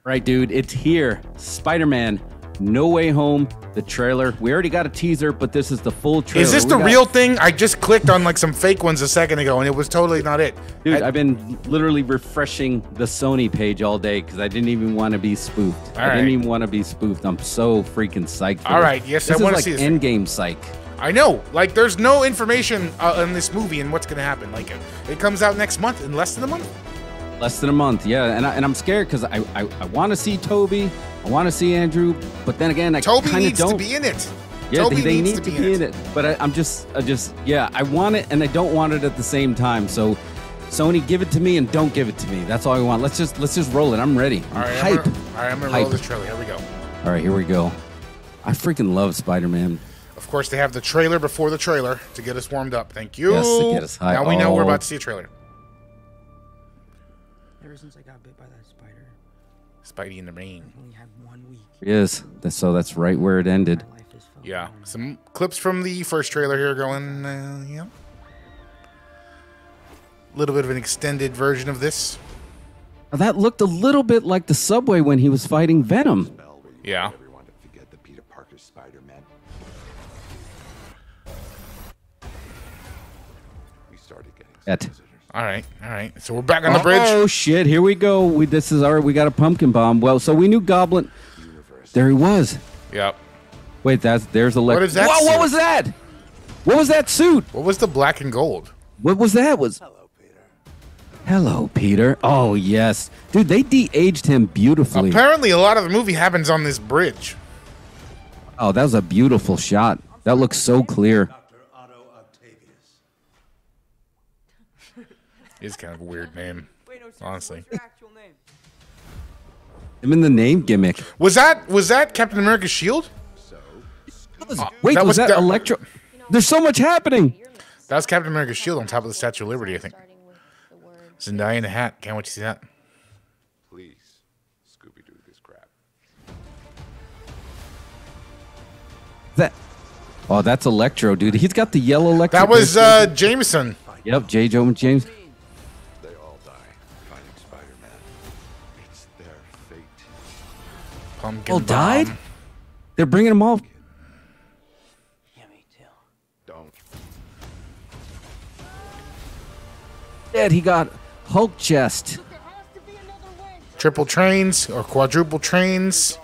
Right, dude. It's here. Spider-Man No Way Home, the trailer. We already got a teaser, but this is the full trailer. Is this the real thing? I just clicked on like some fake ones a second ago, and it was totally not it. Dude, I've been literally refreshing the Sony page all day because I didn't even want to be spoofed. I didn't even want to be spoofed. I'm so freaking psyched for all this. right, yes, I want to see this. Endgame psych. I know. Like, there's no information in this movie and what's going to happen. Like, it comes out next month, in less than a month. Less than a month, yeah. And I'm scared because I want to see Toby. I want to see Andrew. But then again, I kind of don't. Toby needs to be in it. Yeah, Toby they needs need to be in it. But I just, yeah, I want it and I don't want it at the same time. So, Sony, give it to me and don't give it to me. That's all I want. Let's just roll it. I'm ready. All right, hype. I'm gonna roll this trailer. Here we go. All right, here we go. I freaking love Spider-Man. Of course, they have the trailer before the trailer to get us warmed up. Thank you. Yes, to get us hyped. Now we know we're about to see a trailer. Ever since I got bit by that spider, Spidey in the rain. I only had 1 week. Yes, so that's right where it ended. My life is felt Yeah, normal. some clips from the first trailer here going, yeah. A little bit of an extended version of this. That looked a little bit like the subway when he was fighting Venom. Yeah. Everyone to forget the Peter Parker Spider-Man. We started getting some visitors. All right. So we're back on the bridge. Oh shit! Here we go. We got a pumpkin bomb. Well, so we knew Goblin. There he was. Yep. Wait, there's Electro. What is that Whoa, suit? what was that? What was that suit? What was the black and gold? What was that? Hello, Peter. Oh yes, dude. They de-aged him beautifully. Apparently, a lot of the movie happens on this bridge. Oh, that was a beautiful shot. That looks so clear. It's kind of a weird name, honestly. I'm in the name gimmick. Was that Captain America's shield? Wait, that was that that- Electro? There's so much happening. That was Captain America's shield on top of the Statue of Liberty, I think. Zendaya in the hat. Can't wait to see that. Please, Scooby-Doo this crap. Oh, that's Electro, dude. He's got the yellow Electro. That was Jameson. Yep, J. Jonah James. They all die fighting Spider-Man. It's their fate. Pumpkin All bomb. died? They're bringing them all. Yeah, me too. Don't. Dead. He got Hulk chest. Triple trains or quadruple trains.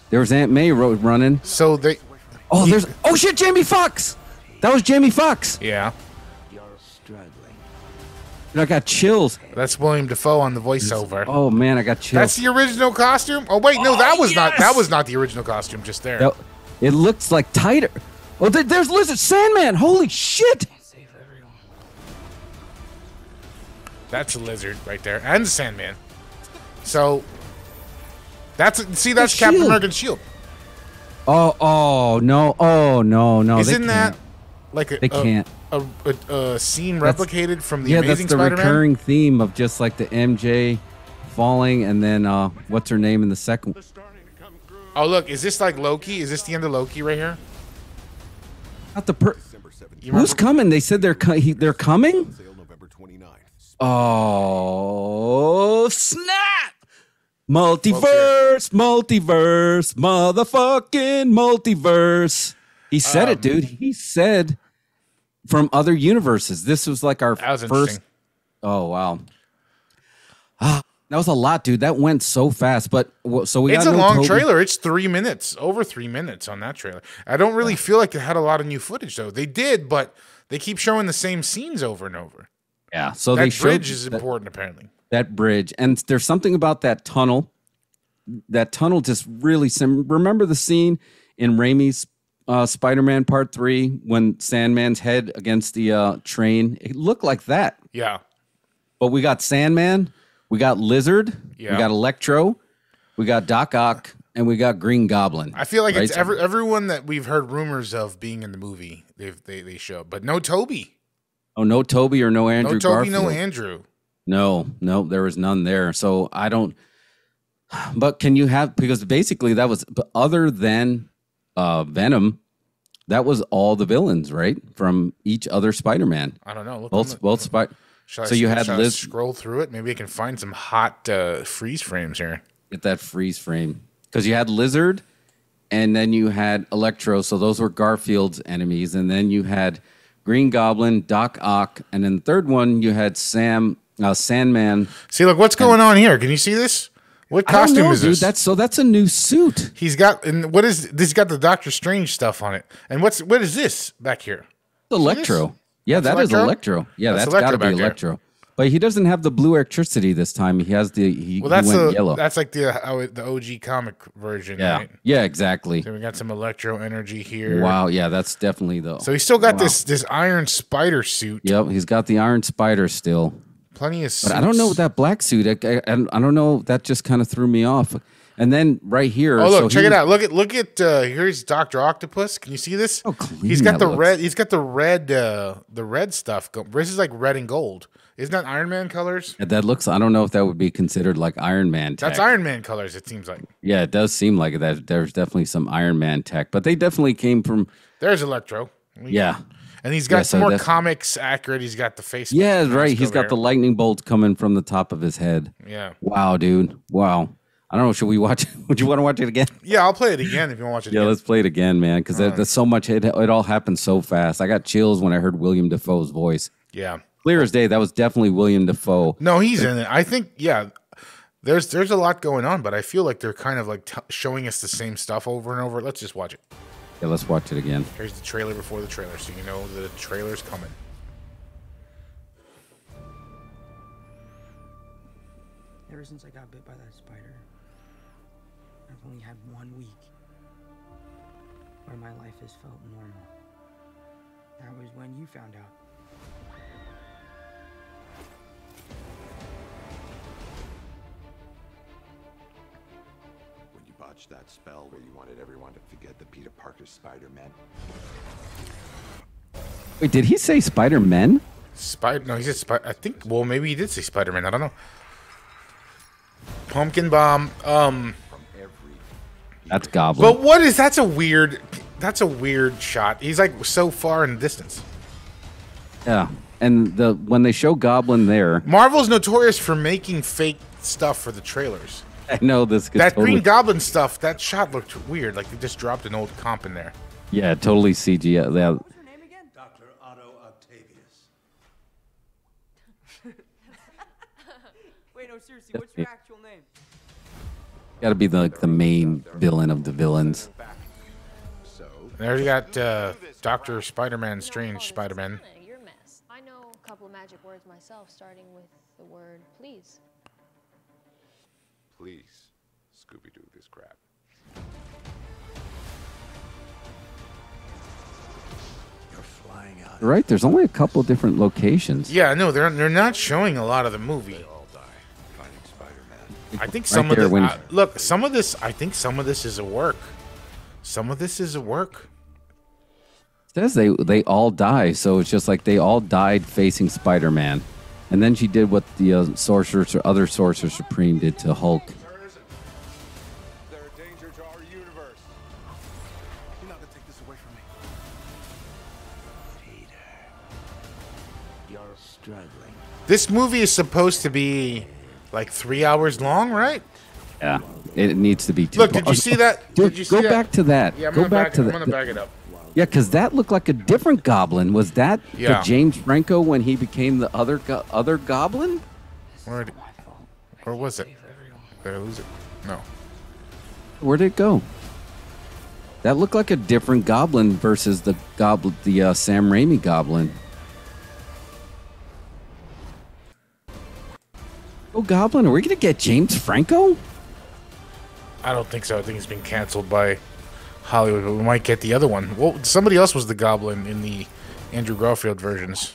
There was Aunt May running. So they. Oh, oh shit, Jamie Foxx. That was Jamie Foxx. Yeah. You're struggling. Dude, I got chills. That's William Dafoe on the voiceover. Oh man, I got chills. That's the original costume. Oh wait, no, that was not. That was not the original costume. Just there. It looks like tighter. Oh, there's Lizard Sandman. Holy shit. Save everyone. That's a lizard right there, and the Sandman. So that's Captain shield. America's shield. Oh no. Isn't that like They can't. a scene replicated from the Yeah, Amazing that's the Spider-Man? recurring theme of just like the MJ falling and then what's her name in the second? Oh look, is this like Loki? Is this the end of Loki right here? Not the You Who's remember- coming? They said they're coming. Sale November 29th. Oh snap! Multiverse, motherfucking multiverse. He said it, dude. He said from other universes. This was like our That was first. interesting. Oh wow. That was a lot, dude. That went so fast. But so we It's got a no long Toby. trailer. It's 3 minutes, over 3 minutes on that trailer. I don't really feel like they had a lot of new footage though. They did, but they keep showing the same scenes over and over. Yeah. So That they showed bridge is that- important, apparently. That bridge, and there's something about that tunnel. That tunnel just really. Remember the scene in Raimi's Spider-Man Part 3 when Sandman's head against the train? It looked like that. Yeah. But we got Sandman, we got Lizard, Yeah. we got Electro, we got Doc Ock, and we got Green Goblin. I feel like right? it's everyone that we've heard rumors of being in the movie. They show, but no Toby, Oh, no Toby or no Andrew no Toby, Garfield. no Andrew. No, there was none there. So I don't. But can you have, because basically that was, but other than Venom, that was all the villains, right? From each other Spider-Man. I don't know. Look Both Spider. Shall So you had shall I Liz. scroll through it. Maybe I can find some hot freeze frames here. Get that freeze frame. Because you had Lizard and then you had Electro. So those were Garfield's enemies. And then you had Green Goblin, Doc Ock. And then the third one, you had Sandman. See, look, what's going on here? Can you see this? What costume is this? That's a new suit. He's got, and what is this? He's got the Doctor Strange stuff on it. And what is this back here? Electro. Yeah, That's that is Electro? Electro. Yeah, That's that's Electro got to be back there. Electro. But he doesn't have the blue electricity this time. He has he Well, went yellow. that's like the OG comic version. Yeah, Right? yeah, exactly. So we got some Electro energy here. Wow, yeah, that's definitely the. So he's still got this Iron Spider suit. Yep, he's got the Iron Spider still. Plenty of suits. But I don't know what that black suit. I don't know. That just kind of threw me off. And then right here. Oh, look! so Check it out. Look at. Here's Doctor Octopus. Can you see this? Oh, clean He's got that the looks. red. He's got the red stuff. This is like red and gold. Isn't that Iron Man colors? That looks. I don't know if that would be considered like Iron Man tech. That's Iron Man colors. It seems like. Yeah, it does seem like that. There's definitely some Iron Man tech, but they definitely came from. There's Electro. Yeah. And he's got Yeah, some so more that's- comics accurate. He's got the face. Yeah, mask right. He's over got the here. lightning bolts coming from the top of his head. Yeah. Wow, dude. Wow. I don't know. Should we watch? Would you want to watch it again? Yeah, I'll play it again if you want to watch it Yeah, again. let's play it again, man. Because there's so much. It all happened so fast. I got chills when I heard William Dafoe's voice. Yeah. Clear as day. That was definitely William Dafoe. No, he's in it. I think, yeah, there's a lot going on, but I feel like they're kind of like showing us the same stuff over and over. Let's just watch it. Yeah, let's watch it again. Here's the trailer before the trailer, so you know the trailer's coming. Ever since I got bit by that spider, I've only had 1 week where my life has felt normal. That was when you found out. When you botched that spell where you wanted everyone to forget the Peter Parker Spider-Man. Wait, did he say Spider-Man? No, he said Spider. I think. Well, maybe he did say Spider-Man. I don't know. Pumpkin bomb. From every That's Goblin. But what is? That's a weird shot. He's like so far in the distance. Yeah, and when they show Goblin there, Marvel's notorious for making fake stuff for the trailers. I know this. Could That totally, Green Goblin stuff, that shot looked weird. Like they just dropped an old comp in there. Yeah, totally CGI. Yeah, What's her name again? Dr. Otto Octavius. Wait, no, seriously, what's your actual name? got to be the main villain of the villains. So, There you got Dr. Spider-Man, Strange Spider-Man. You're a mess. I know a couple of magic words myself, starting with the word please. please, Scooby-Doo this crap. You're flying out. Right? There's only a couple different locations. Yeah, no, they're not showing a lot of the movie. They all die fighting Spider-Man. I think Right some of there the when- look, some of this. I think some of this is a work. Some of this is a work. It says they all die, so it's just like they all died facing Spider-Man, and then she did what the other Sorcerer Supreme did to Hulk. They're a danger to our universe. You're not gonna take this away from me. Peter, you're struggling. This movie is supposed to be like 3 hours long, right? Yeah, it needs to be. Look, did you see that? Dude, Did you see go that? back to that. Yeah, I'm go gonna back back to it. that. I'm gonna back it up. Yeah, because that looked like a different Goblin. Was that Yeah. the James Franco when he became the other Goblin? Where was it? Did I lose it? No. Where did it go? That looked like a different Goblin versus the Sam Raimi Goblin. Oh, Goblin, are we gonna get James Franco? I don't think so. I think it's been canceled by Hollywood, but we might get the other one. Well, somebody else was the Goblin in the Andrew Garfield versions.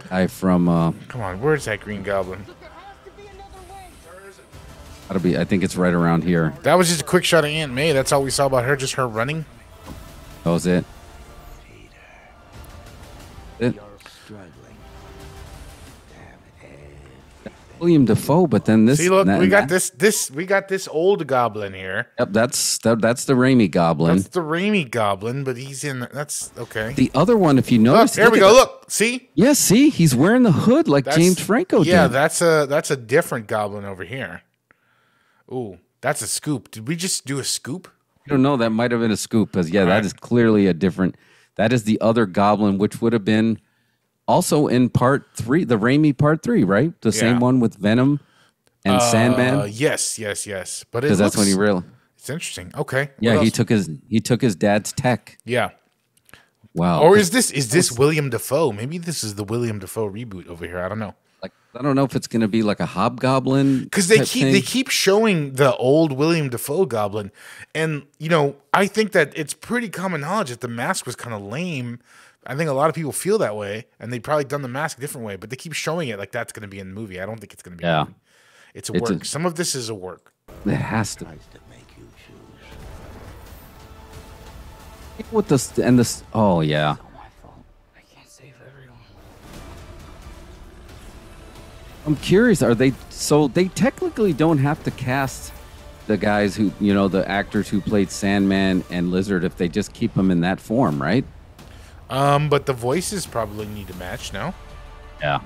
Guy from Come on, where's that Green Goblin? gotta be. I think it's right around here. That was just a quick shot of Aunt May. That's all we saw about her, just her running. That was it. It- You're struggling. William Dafoe, but then this. See, look, that- we got we got this old Goblin here. Yep, that's the Raimi Goblin. That's the Raimi Goblin, but he's in. That's okay. The other one, if you Look, notice, there we at go. that- Look, see. Yeah, see, he's wearing the hood like That's- James Franco Yeah, did. that's a different Goblin over here. Ooh, that's a scoop. Did we just do a scoop? I don't know. That might have been a scoop because, yeah, All that right. is clearly a different. That is the other Goblin, which would have been also in part 3, the Raimi part 3, right? The same Yeah. one with Venom and Sandman, Yes. But it because that's when he looks. really. It's interesting. Okay. Yeah, What he else? took his dad's tech. Yeah. Wow. Or is this William Dafoe? Maybe this is the William Dafoe reboot over here. I don't know. Like, I don't know if it's going to be like a Hobgoblin Because type thing. they keep showing the old William Dafoe Goblin, and I think that it's pretty common knowledge that the mask was kind of lame. I think a lot of people feel that way, and they probably done the mask a different way. But they keep showing it like that's going to be in the movie. I don't think it's going to be. In Yeah. the movie. It's a work. Some of this is a work. It has to. Tries to make you choose. With this and this. Oh yeah. Not my fault. I can't save everyone. I'm curious. Are they so they technically don't have to cast the guys who the actors who played Sandman and Lizard if they just keep them in that form, right? But the voices probably need to match. No. Yeah.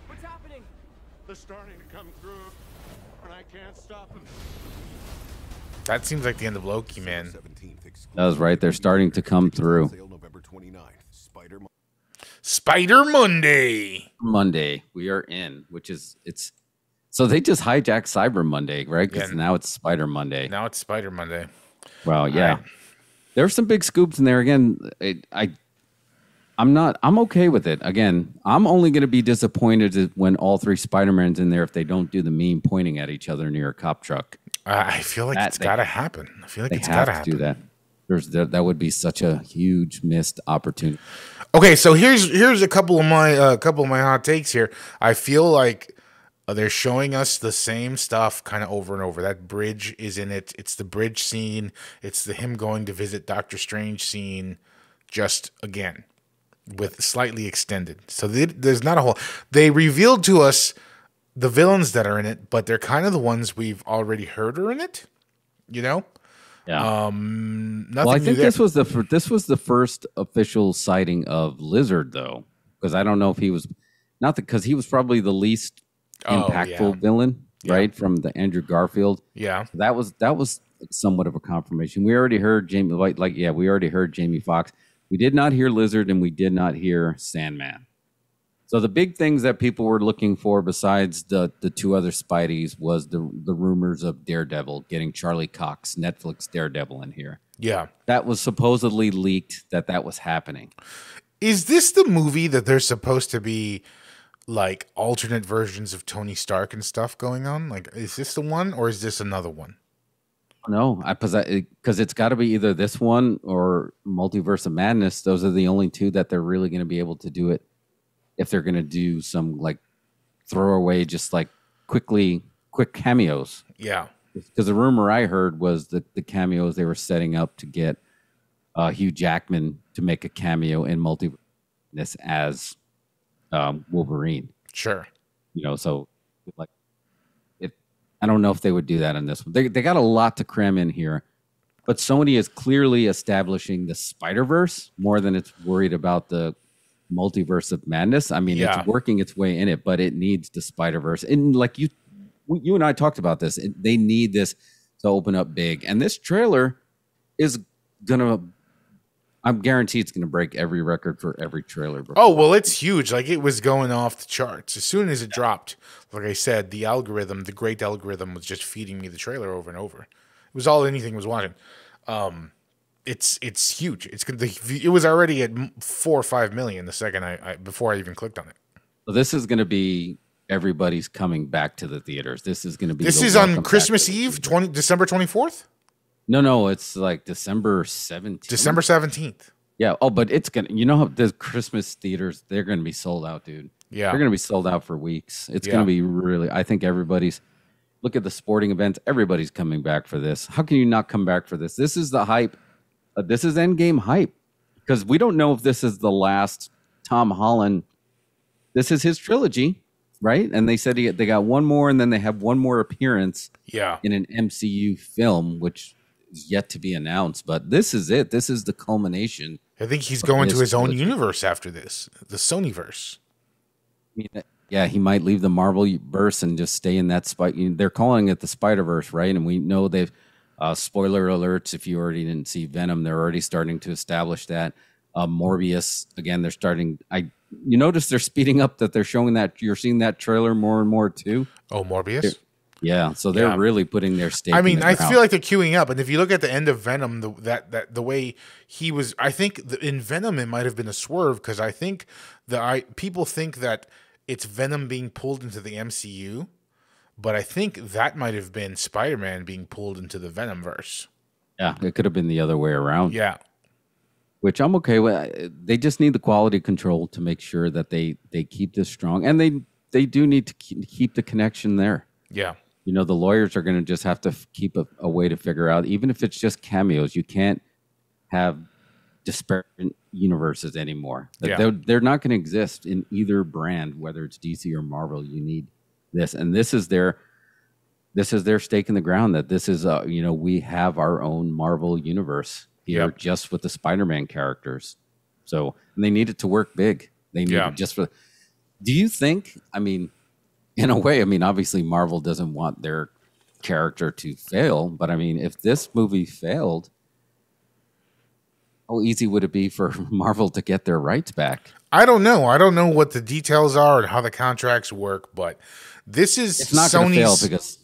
What's happening? They're starting to come through, and I can't stop them. That seems like the end of Loki, man. 17th exclusive. That was right. They're starting to come through. Sale November 29th. Spider Monday. Monday we are in, which is it's. So they just hijacked Cyber Monday, right? Because Yeah. now it's Spider Monday. Now it's Spider Monday. Well, yeah. right. There's some big scoops in there. Again, I'm okay with it. Again, I'm only going to be disappointed when all 3 Spider-Mans in there if they don't do the meme pointing at each other near a cop truck. I feel like it's got to happen. I feel like They it's have got to to happen. do that. That would be such a huge missed opportunity. Okay, so here's a couple of my hot takes here. I feel like they're showing us the same stuff kind of over and over. That bridge is in it. It's the bridge scene. It's the him going to visit Doctor Strange scene, just again with slightly extended. So there's not a whole. They revealed to us the villains that are in it, but they're kind of the ones we've already heard are in it. Yeah. Nothing. Well, I new think there. this was the first official sighting of Lizard, though, because I don't know if he was because he was probably the least impactful villain, right, from the Andrew Garfield. Yeah. That was somewhat of a confirmation. We already heard Jamie, we already heard Jamie Foxx. We did not hear Lizard, and we did not hear Sandman. So the big things that people were looking for, besides the 2 other Spideys, was the rumors of Daredevil getting Charlie Cox, Netflix Daredevil, in here. Yeah. That was supposedly leaked that was happening. Is this the movie that there's supposed to be like alternate versions of Tony Stark and stuff going on? Like, is this the one or is this another one? No, because it's got to be either this one or Multiverse of Madness. Those are the only 2 that they're really going to be able to do it. If they're going to do some like throwaway, just like quick cameos. Yeah. Because the rumor I heard was that the cameos they were setting up to get Hugh Jackman to make a cameo in Multiverse as Wolverine. Sure. So like I don't know if they would do that in this one. They got a lot to cram in here, but Sony is clearly establishing the Spider-Verse more than it's worried about the Multiverse of Madness. I mean, Yeah. it's working its way in it, but it needs the Spider-Verse. And like you and I talked about this. They need this to open up big. And this trailer is gonna. I'm guaranteed it's gonna break every record for every trailer. Before. Oh, well, it's huge. Like, it was going off the charts. As soon as it dropped, like I said, the great algorithm was just feeding me the trailer over and over. It was all anything was watching. It's huge. It was already at 4 or 5 million the second before I even clicked on it. So this is gonna be everybody's coming back to the theaters. This is gonna be. This the is welcome on back Christmas to the Eve, theaters. December 24th, No, it's like December 17th. December 17th. Yeah. Oh, but it's gonna. You know how the Christmas theaters they're gonna be sold out, dude. Yeah. They're gonna be sold out for weeks. It's Yeah. gonna be really. I think everybody's. Look at the sporting events. Everybody's coming back for this. How can you not come back for this? This is the hype. This is Endgame hype because we don't know if this is the last Tom Holland. This is his trilogy, right? And they said they got one more, and then they have one more appearance Yeah. in an MCU film, which is yet to be announced. But this is it. This is the culmination. I think he's going to This his own trilogy. universe after this, the Sonyverse. I mean, Yeah, he might leave the Marvel verse and just stay in that spot. They're calling it the Spider-Verse, right? And we know they've spoiler alerts. If you already didn't see Venom, they're already starting to establish that. Morbius, again, they're starting. You notice they're speeding up that they're showing that you're seeing that trailer more and more too. Oh, Morbius. Yeah, so they're really putting their stake. I mean, in the I ground. feel like they're queuing up, and if you look at the end of Venom, the way he was, I think in Venom it might have been a swerve because I think people think that it's Venom being pulled into the MCU, but I think that might have been Spider-Man being pulled into the Venomverse. Yeah, it could have been the other way around. Yeah, which I'm okay with. They just need the quality control to make sure that they keep this strong, and they do need to keep the connection there. yeah. The lawyers are going to just have to keep a way to figure out, even if it's just cameos, you can't have disparate universes anymore. They're not going to exist in either brand, whether it's DC or Marvel. You need this, and this is their stake in the ground. That this is we have our own Marvel universe here, just with the Spider-Man characters. So and they need it to work big. They need it just for. Do you think? I mean. In a way, I mean, obviously Marvel doesn't want their character to fail, but I mean, if this movie failed, how easy would it be for Marvel to get their rights back? I don't know. I don't know what the details are and how the contracts work, but this is it's not going to fail because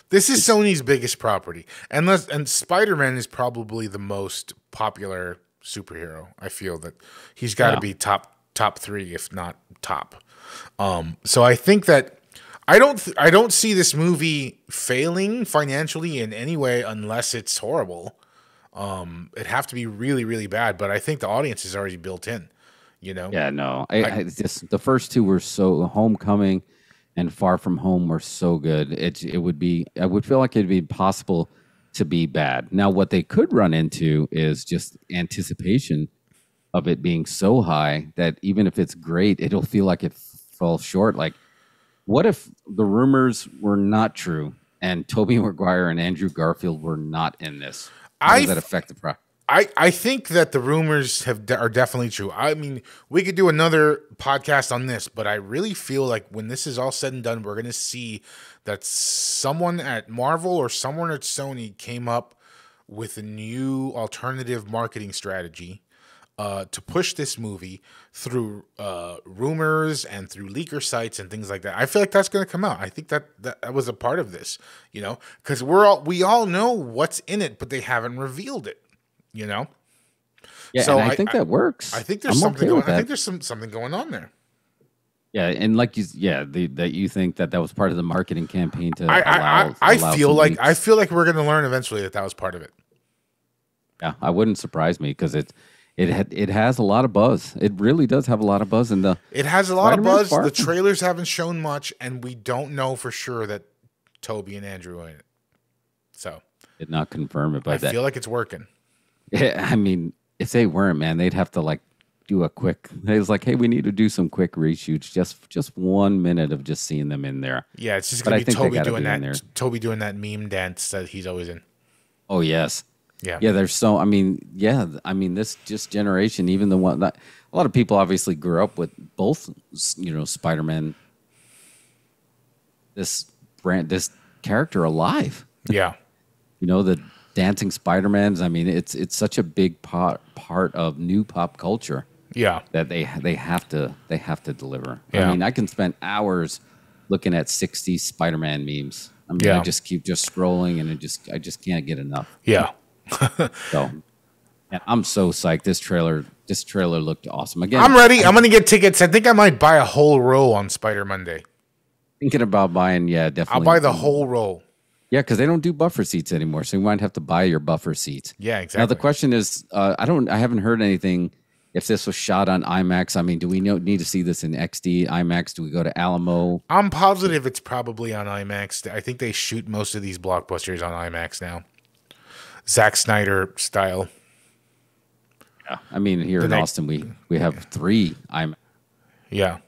this is Sony's biggest property, and Spider-Man is probably the most popular superhero. I feel that he's got to be top three, if not top. So I think that I don't see this movie failing financially in any way unless it's horrible. It'd have to be really, really bad, but I think the audience is already built in, Yeah, no. I just the first two were so Homecoming and Far From Home were so good. I would feel like it'd be possible to be bad. Now what they could run into is just anticipation of it being so high that even if it's great, it'll feel like it falls short. Like, what if the rumors were not true and Tobey Maguire and Andrew Garfield were not in this? How does that affect the product? I think that the rumors are definitely true. I mean, we could do another podcast on this, but I really feel like when this is all said and done, we're going to see that someone at Marvel or someone at Sony came up with a new alternative marketing strategy to push this movie through rumors and through leaker sites and things like that. I feel like that's going to come out. I think that was a part of this, because we all know what's in it, but they haven't revealed it, Yeah, so and I think that works. I think there's something. I think there's something going on there. Yeah, and like that you think that was part of the marketing campaign to I feel like we're going to learn eventually that was part of it. Yeah, I wouldn't surprise me because it has a lot of buzz. It really does have a lot of buzz. It has a lot of buzz. The trailers haven't shown much, and we don't know for sure that Toby and Andrew are in it. So did not confirm it, but I feel like it's working. Yeah, I mean, if they weren't, man, they'd have to do a quick. It's like, hey, we need to do some quick reshoots. Just 1 minute of just seeing them in there. Yeah, it's just gonna be Toby doing that. Toby doing that meme dance that he's always in. Oh yes. Yeah. Yeah, there's so. I mean, this just generation, even the one that a lot of people obviously grew up with both. Spider-Man. This character alive. Yeah. The dancing Spider-Mans. I mean, it's such a big part of new pop culture. Yeah. That they have to deliver. Yeah. I mean, I can spend hours looking at 60s Spider-Man memes. I mean, I just keep scrolling, and I just can't get enough. Yeah. So, and I'm so psyched. This trailer looked awesome. Again, I'm ready. I'm gonna get tickets. I think I might buy a whole row on Spider Monday. Thinking about buying, definitely. I'll buy the whole row. Yeah, because they don't do buffer seats anymore, so you might have to buy your buffer seats. Yeah, exactly. Now the question is, I haven't heard anything. If this was shot on IMAX, I mean, do we need to see this in XD, IMAX? Do we go to Alamo? I'm positive it's probably on IMAX. I think they shoot most of these blockbusters on IMAX now. Zack Snyder style. Yeah, I mean, here in Austin, we have 3 IMAX. Yeah,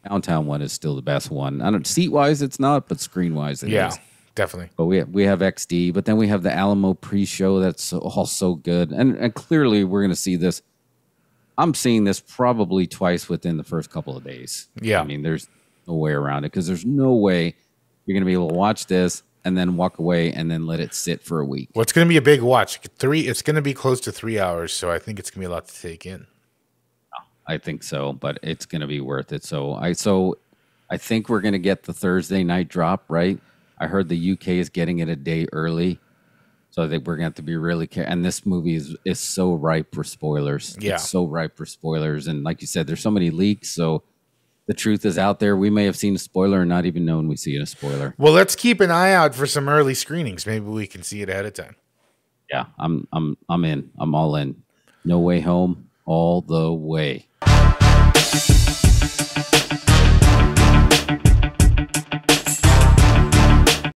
downtown one is still the best one. I don't seat wise, it's not, but screen wise, it is. Yeah, definitely. But we have XD, but then we have the Alamo pre-show that's also good, and clearly we're going to see this. I'm seeing this probably twice within the first couple of days. Yeah, I mean, there's no way around it, because there's no way you're going to be able to watch this and then walk away and then let it sit for a week. Well, it's going to be a big watch. It's going to be close to 3 hours, so I think it's going to be a lot to take in. I think so, but it's going to be worth it. So I think we're going to get the Thursday night drop, right? I heard the UK is getting it a day early. So I think we're going to have to be really careful. And this movie is so ripe for spoilers. Yeah. It's so ripe for spoilers. And like you said, there's so many leaks. So the truth is out there. We may have seen a spoiler and not even known we see a spoiler. Well, let's keep an eye out for some early screenings. Maybe we can see it ahead of time. Yeah, I'm in. I'm all in. No Way Home, all the way.